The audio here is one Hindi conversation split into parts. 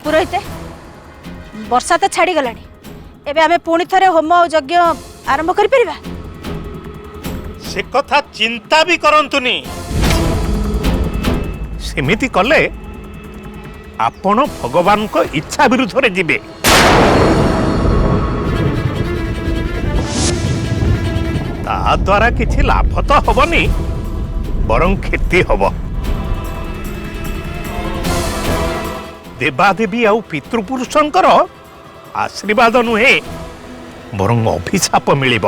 पुरोहित वर्षा तो छाड़ी गलानी एबे आमे पुणी थरे होम और यज्ञ आरंभ करि परिबा। से कथा चिंता भी करंतुनी सेमिति कले आपण भगवान को इच्छा विरुद्ध रे जिबे। ता द्वारा किछि लाभ तो हबनी बरं क्षति हब। देवादेवी आउ पितृपुरुषंकर आशीर्वाद नुहे बरं अभिशाप मिलिब।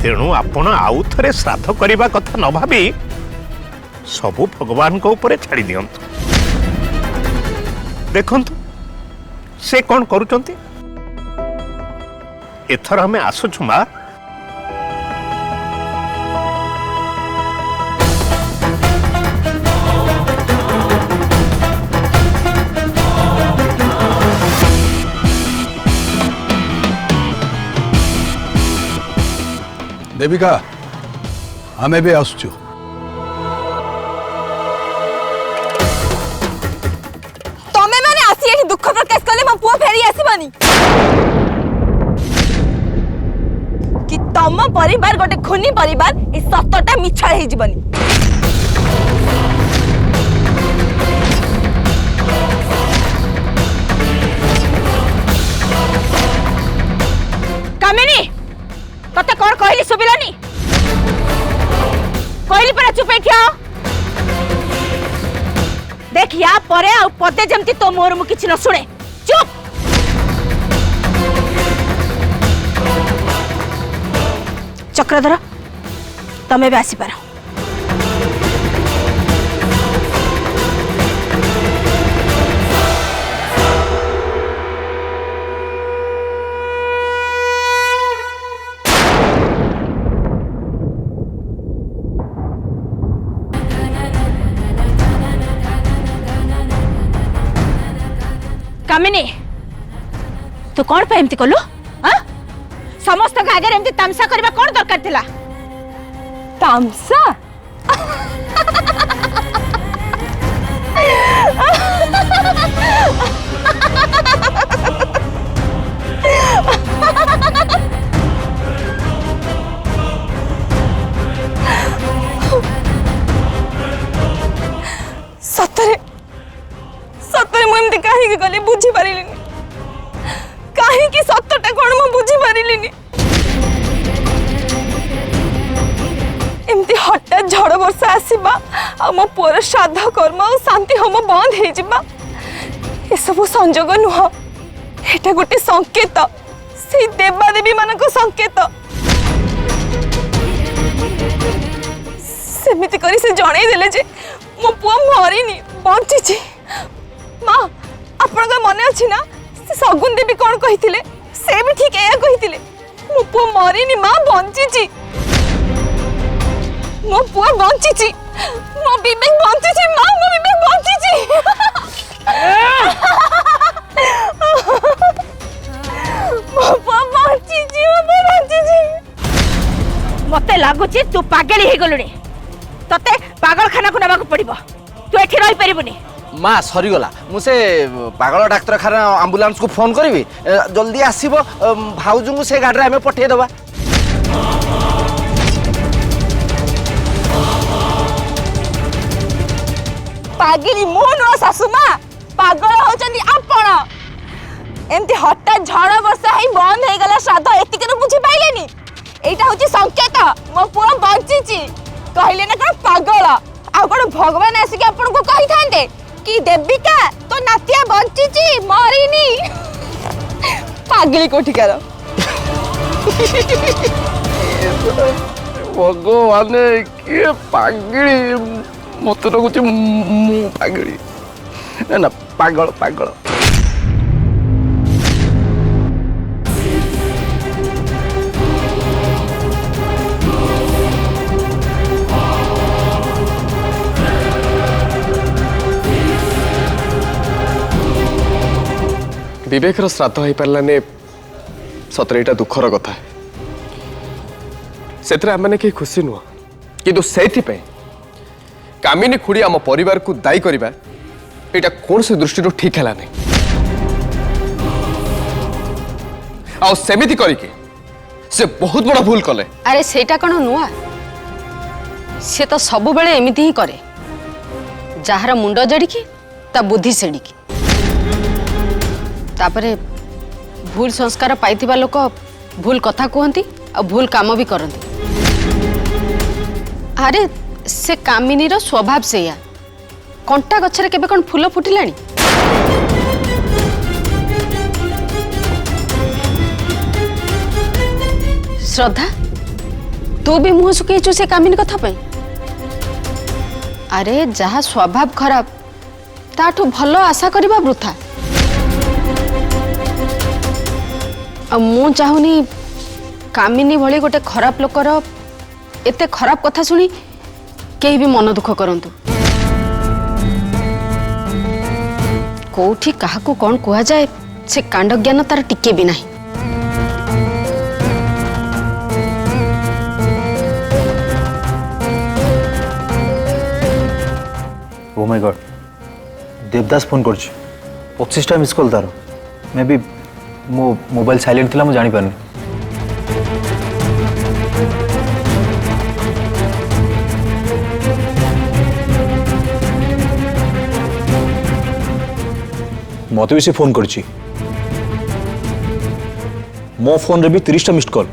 तेणु आपण आउ थरे श्राद्ध करने कथा न भावी सबु भगवान को ऊपर छाड़ी दियंतु। देखंतु से कौन करूचंती। एथर हमें आसुछु मा। देविका आमे भी आसुचु। तमे माने आसी एठी दुख प्रकाश कले मो पुओ फेरी आसीबनी कि तम परिवार गोटे खुनी परिवार ए सतटा मिछा हे जीवनी। कामिनी तते कौन कहली सुबिलानी कहली पर चुप ठिया देख या परे आ पदे जमती तो मोर मु किछि न सुने चुप। चक्रधर तमे भी आसी पारो। कामिनी तू कौन पे एमती कलु हां समस्त के आगे एमती तमसा करबा कौन दरकार थिला। तामसा सतरे सतरे मु एमती काहे के गले बुझी पारिलिनी काहे कि सतटा कोन मु बुझी पारिलिनी। एमती हठात झड़ वर्षा आसीबा आ मो पुअर श्राद्ध कर्म और शांति होम बंद हे जिबा ए सब संजोग नुह एटा गोटे संकेत से देवादेवी मानक संकेत। सेमिति करी से जणाई देले जे मो पुआ मरिनी बंचिछि। माँ आपण मन अच्छी ना से सगुन देवी कौन कही से भी ठीक है कही मो पुआ मरिनी माँ बंची मो पुआ बंची मो विवेक बंची माँ मो विवेक बंची मो पुआ बंची मते लागुची तू पागली हे गलुनी तते पागल खाना को नबाक पड़िबो तू एठी रही परिबुनी। माँ सरीगला मुझे पागल डाक्तरखाना आम्बुलांस को फोन करी जल्दी आसब भाउजू को से गाड़ी में पठेदबा। पागिली मो नुआ सासु माँ पागल होचंदी आपण एमती हठात झड़ वर्षा ही बंद हो गला श्राद्ध एतिके बुझी पाइलेनी एटा होची संकेत मो पुआ बंचीची कहले ना कोन पागल आ कोन भगवान आसी के आपण को कहि थांते कि देविका तो नातिया बंचीची मरिनी पागली कोठिकार भगवान किए पागली मत लगुच पागली ना पागल पागल। विवेकर श्राद्ध हो पाराने सतरे यहाँ दुखर कथा से आम कहीं खुशी नुह कि से कामिनी खुड़ी आम परिवार को दायी करवा यहाँ कौन से दृष्टि ठीक है नहीं आमती करके से बहुत बड़ा भूल कले। अरे सेटा कौन नुआ से तो सब बेले एमती ही करे जार मुंड जड़िकी ता बुद्धि सेड़िकी तापरे भूल संस्कार पाइथिबा लोक भूल कथा कहती आ भूल काम भी करती। अरे से कामिनी रो स्वभाव से या कंटा गछरे केबे कौन फूल फुटिलानी श्रद्धा तू भी मुह सुखीचु से कामिनी कथा पे। अरे जहा स्वभाव खराब ताठू भलो आशा करबा वृथा मु चाहूनी कामिनी भली गोटे खराब लोकर एते खराब कथा सुनी कहीं भी मन दुख करंतु कोठी काहाकू कौन कुआ जाए से कांड ज्ञान तार टिके भी नहीं। Oh my God Devdas phone कर 25टा मिस कॉल तार मे भी मो मोबाइल साइलेंट थिला मु जानि पारनी। मत भी से फोन कर मो फोन रे भी 30टा मिस्ड कॉल।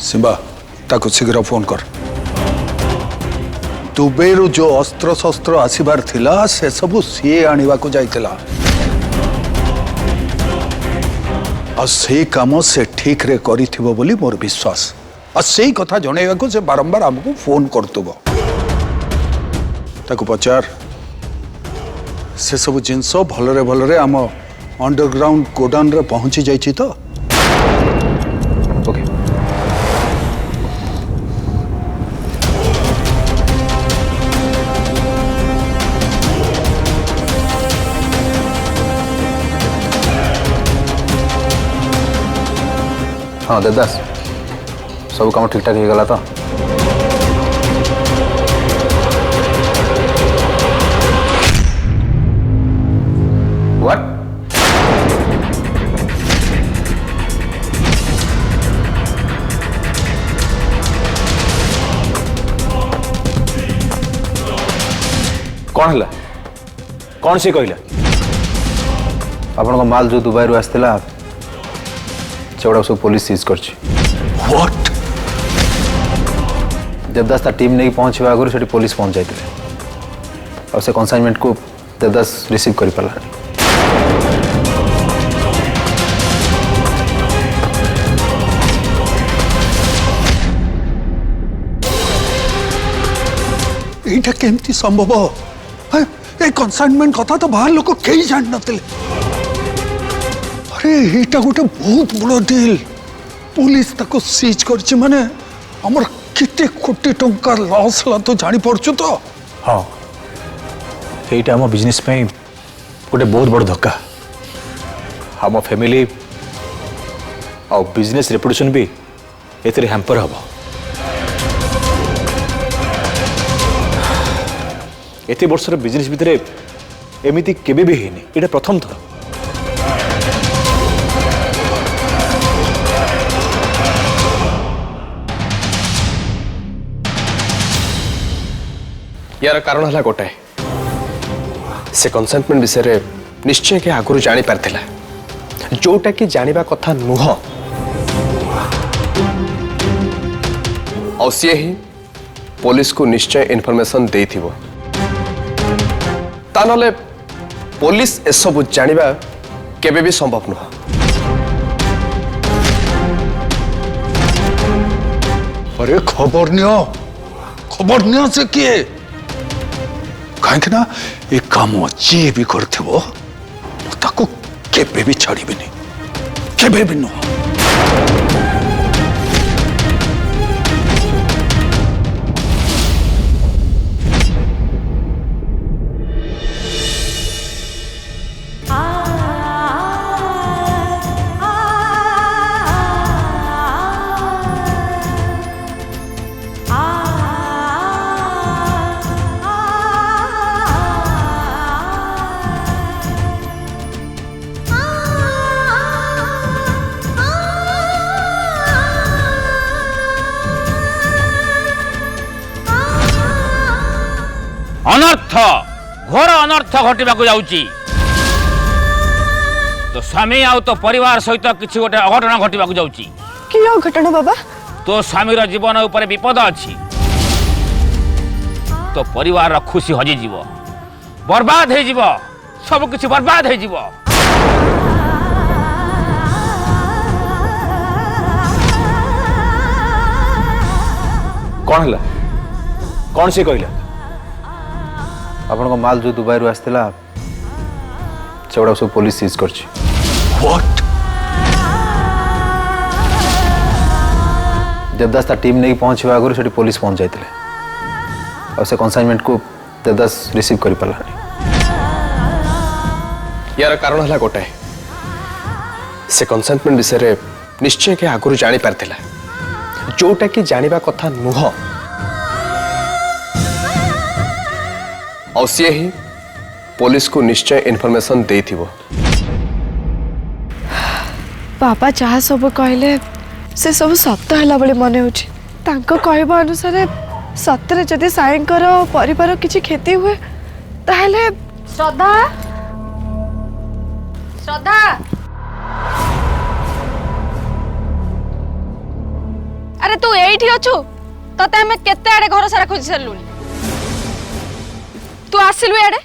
सिंबा ताको शीघ्र फोन कर। दुबईरु जो अस्त्र शस्त्र आसबार थिला से सबू सी आनिबा को जाइतिला आ से काम से ठीक रे करिथिबो बोली मोर विश्वास आ सेही कथा जणैबा को से बारंबार हमको फोन करतबो। ताको पचार से सब जिंस भलरे आम अंडरग्राउंड गोडाउन रे पहुंची जाइछि तो ओके हाँ देवदास सब काम ठीक ठाक हो गला तो व्हाट कौन है कौन सी कहला आपन माल जो दुबई रु आसला सेगुड़ा सब पुलिस सीज कर। व्हाट देवदास ता टीम नहीं पहुंचवा आगु से पुलिस पहुंच जाते और से कंसाइनमेंट को देवदास रिसीव कर पाला। एटा केमती संभव है ए कंसाइनमेंट कथा तो बाहर लोग कई जान नथिले। अरे एटा गोटे बहुत बड़ डील पुलिस ताको सीज करछि माने हमर किते कोटी टंका लॉस हला तो जानि पड़छु तो। हाँ एटा हम बिजनेस में गोटे बहुत बड़ धक्का हम फैमिली और बिजनेस रेपुटेशन भी एतरे हैम्पर हबो। एते वर्षर बिजनेस भितरे एमिति केबे भी हेनी एटा प्रथम थर। यार कारण है गोटाए से कंसेंटमेंट विषय रे निश्चय के आगुरी जानी पारथिला जोटा कि जानिबा कथा नुह और सी ही पुलिस को निश्चय इनफॉरमेशन देथिबो ता नले पुलिस ए सब जानिबा केबे भी संभव नुह। अरे खबर नियो से किए कहीं ना एक काम जी भी करथिबो ताको केबे भी छाड़ीबिनी केबे भी नुह अनर्थ घोर अनर्थ घटवाक जाउची तो स्वामी आउ तो परिवार सहित किसी गोटे अघटन घटवाक जाउची कि अघटन बाबा तो स्वामीर जीवन ऊपर विपद अच्छी तो परिवार खुशी हजि जीव बर्बाद हो जीव सब किसी बर्बाद हो जीव कौन है कौन से कहला आपन माल जो दुबई रु आसला सेगुड़ा सब पुलिस सीज करछि व्हाट देवदास ता टीम नहीं पहुंचवा आगु से पुलिस पहुंच जाइतले और से कंसाइनमेंट को देवदास रिसीव करि पालानी यार कारण है गोटे से कंसेंटमेंट विषय निश्चय के आगुरी जानी पारथिला जोटा कि जानिबा कथा नुह और सी ही पुलिस को निश्चय इनफॉरमेशन देथिबो बाबा जहाँ सब कहले से सब सत्य है बेले मन हो कहवा अनुसार सत्य जदि साईंकर परिवार किसी क्षति हुए ताहले श्रद्धा श्रद्धा अरे तू एठी अछु तते हमें केते आड़े घर सारा खोज सरलुनी तू आसिलु आड़े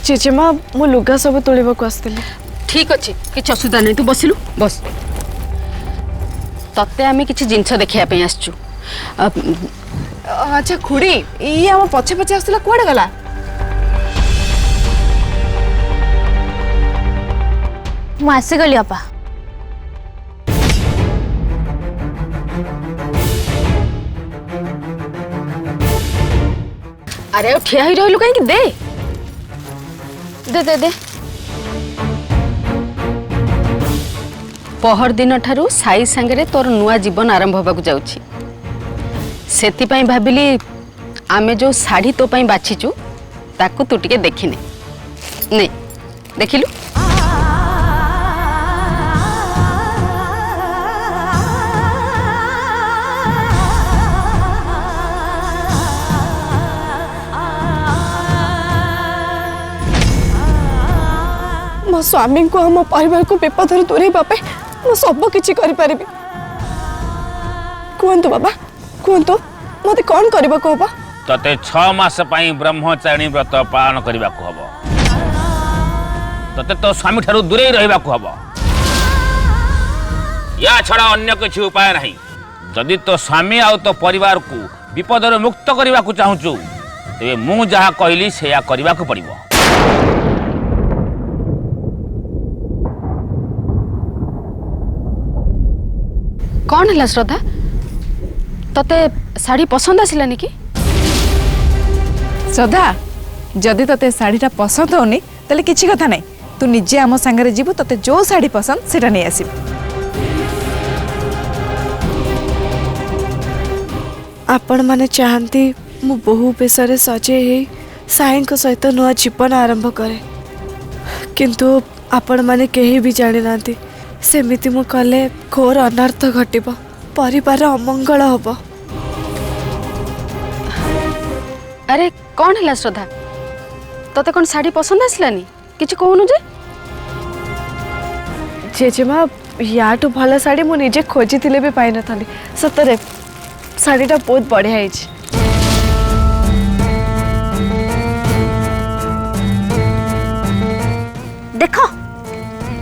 जेजेमा मो लुगा सब तोलिबा को आस्तिले ठीक अच्छे किसी असुविधा नहीं तू बसिलु बस तते आमे किसी जिनस देखिया पे आसचु अच्छा खुड़ी ये हम पछे पछे आस्तिला कोडे गला मु आसी गली अपा अरे ठिया ही रहलु कहीं दे दे दे दे पहर दिन ठारू साई सांगरे तोर नुआ जीवन आरंभ होबाक जाउछि सेति पई भाबिली आमे जो साड़ी तो पई बाछिचु ताकू तू टिके देखिने ने देखिलु मो स्वामी को हम परिवार को विपद दूर मु सब किछि करि परिबी कहतु बाबा कहतु मते कौन करबा कहबा तते 6 मास पई ब्रह्मचारिणी व्रत पालन करबा को हबो तते तो स्वामी ठारू दूरे रहबा को हबो या छड़ा अन्य किछि उपाय नहीं जदि तो स्वामी आउ तो परिवार को विपद मुक्त करबा को चाहूछु तेबे मु जहा कहली सेया करबा को पड़िबो कौन है श्रद्धा तते साड़ी पसंद आसिलानी कि श्रद्धा जदि तते साड़ीटा पसंद होनी तले किछि कथा नहीं तू निजे आम सांगरे जीवु तते जो साड़ी पसंद सेटा नहीं आसिब आपण माने चाहती मु बहु बेसरे सजे हे साईं को सहित नुआ जीवन आरंभ करे किंतु आपण माने केही भी जानि नांती सेमिति मु कले घोर अनर्थ घटिब परिवार अमंगल हब अरे कौन है श्रद्धा तते कौन साड़ी पसंद आसलानी किछि कहनु जे जेजेमा याटू भल साड़ी मु निजे खोजी थिले भी पाई न थाली सतरे साड़ीटा बहुत बढ़िया है देख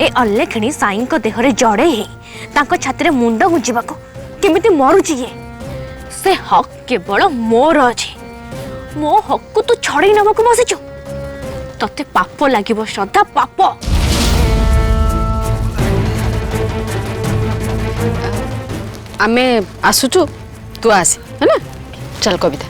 ए अल्लेखिणी साई देहरे जड़े ही छाती मुंड गुंजा केमिति मरुची ये से हक केवल मोर अच्छे मो हक को तू छड़े नवा को बसिचु तते पाप लागिबो श्रद्धा पाप। आमे आसुचु तू आस है ना चल कविता।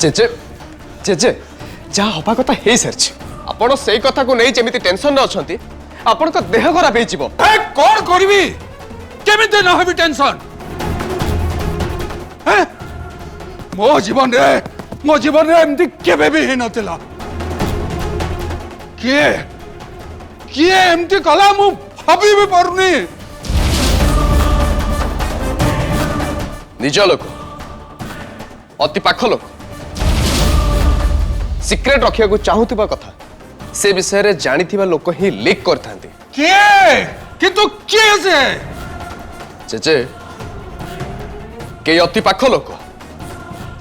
जेजे जेजे जहाँ हवा कथा हो सारी आपण से कथा को नहीं जमी टेंशन अच्छा आपण का देह खराब हो कौन करी केमिति न हेबी टेंशन मो जीवन रे एमती केबे भी नथिला किए एमती कला मु भाभी भी पारुनी निज लोक अति पाख लोक सिक्रेट रखा चाहूबा कथा से विषय रे जानी लोक ही लीक करथांती किंतु किए से जेजे के अति पाख लोक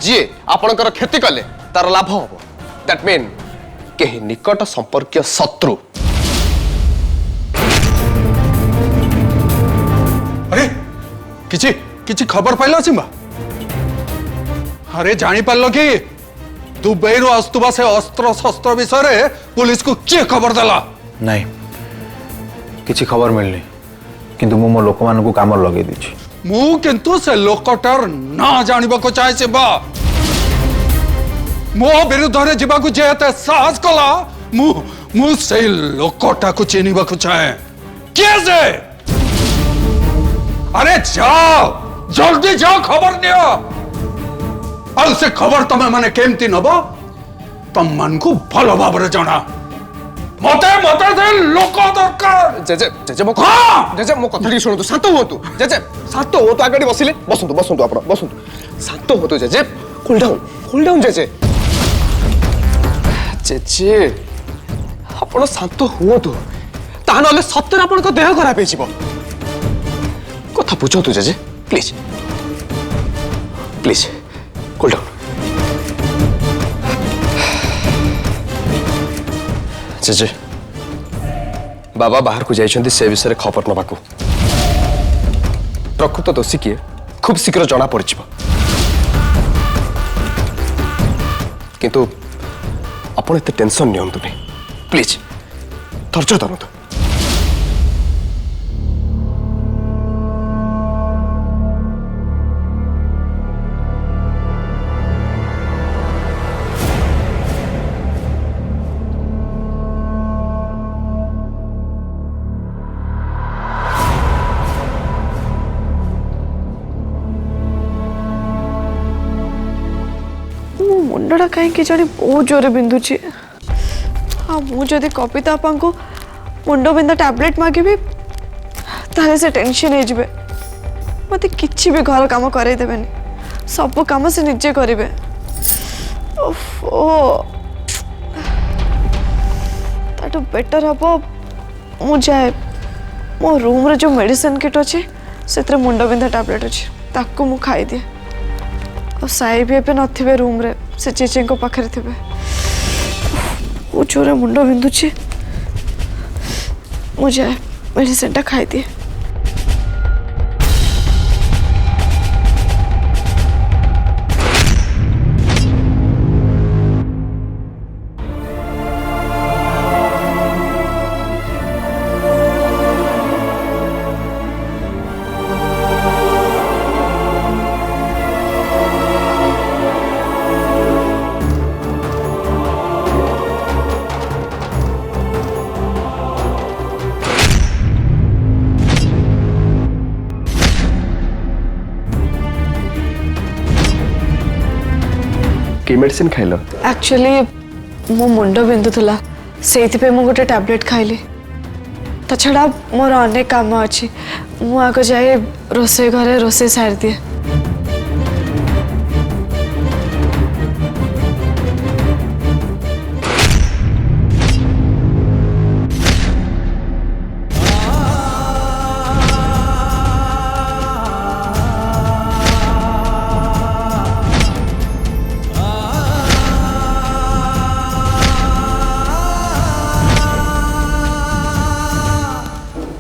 जी आपणकर क्षति कले तार लाभ हम दैट मीन के निकट संपर्क शत्रु। अरे किछि किछि खबर पाइल सिंबा अरे जानी पारलो कि दुबई रो आस्तुबा से अस्त्र शस्त्र विषय रे पुलिस को किए खबर देला नहीं किसी खबर मिलनी किंतु मो लोक मान को काम लगे दीची मु किंतु से लोकटर ना जानिबा को चाहे से बा मो विरुद्ध रे जीवा को जेते साहस कला मु से लोकटा को चिनिबा को चाहे कैसे अरे जाओ जल्दी जाओ खबर नियो और से खबर तमे माने केमती नबो तम मन को भलो भाबरे जाना मते मते दे लोक दरकार जेजे जेजे मो जेजे मो कथा की सुनतु शांत होतु जेजे शांत होतु आगडी बसिले बसंतु बसंतु आपण बसंतु शांत होतु जेजे कूल डाउन जेजे जेजे आपण शांत होतु ता नले सत्तर आपण को देह खराब हे जिवो कथा बुझतु जेजे प्लीज प्लीज कूल डाउन जेजे बाबा बाहर को जाइछन्ति से विषय खबर नबाकू प्रकृत दोषी किए खूब शीघ्र जना पड़िଯିବ किंतु आपण एते टेंशन नियंतुनी प्लीज धैर्य धरतु। मुंडा कहीं जाने बहुत जोरे बिंदुची हाँ मुझे कविता आपा को मुंड बिंदा टैबलेट मागिबी ताले से टेंशन हो जाए मत किसी भी घर काम करे देबेनी सब काम से निजे करेंगे ताटू बेटर हम मुझे मो रूम रे जो मेडिसिन किट अच्छे से मुंड बिंदा टैबलेट अच्छे ताकू मु खाई दिए और साई भी एबे नथिबे रूम रे से चेचे को पाखरे थिबे वो जोरे मुंड बिंदुची मुझे मेडिसिन टा खाई दिए। कि मेडिसिन खाइल एक्चुअली मो मुंड बिंधुला से गोटे टैबलेट खाइली ता छड़ा मोर अनेक काम अच्छी मु आगे जाए रोसे घरे रोसे सार दिए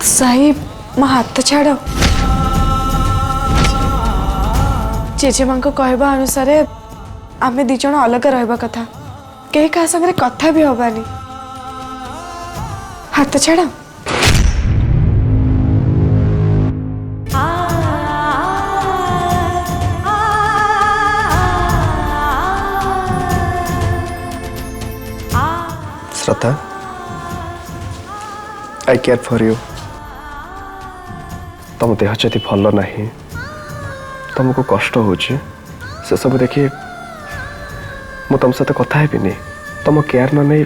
साई मो हाथ छाड़ जेजेमा कहवा अनुसार आमे दी जन अलग रहा कथा कहीं क्या संगे कथा भी हबानी हाथ छाड़ श्रद्धा आई केयर फॉर यू तुम देह जदि भल ना तुमको कष्ट हो सब देखी मु तुम सहित कथा हेबिनी तुम केयर न नहीं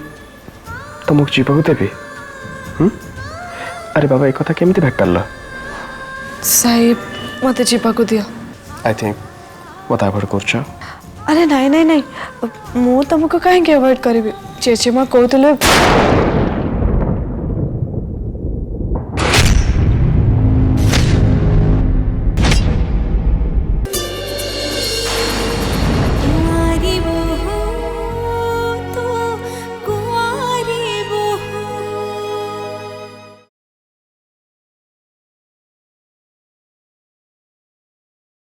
तुमको जीवन देवी अरे बाबा एक कथा केमिति भेटाल साई मत जीवा को दियो आई थिंक मत अवॉइड करछ अरे नहीं नहीं नहीं मु तुमको कहीं अवॉइड करी जेजेमा कहते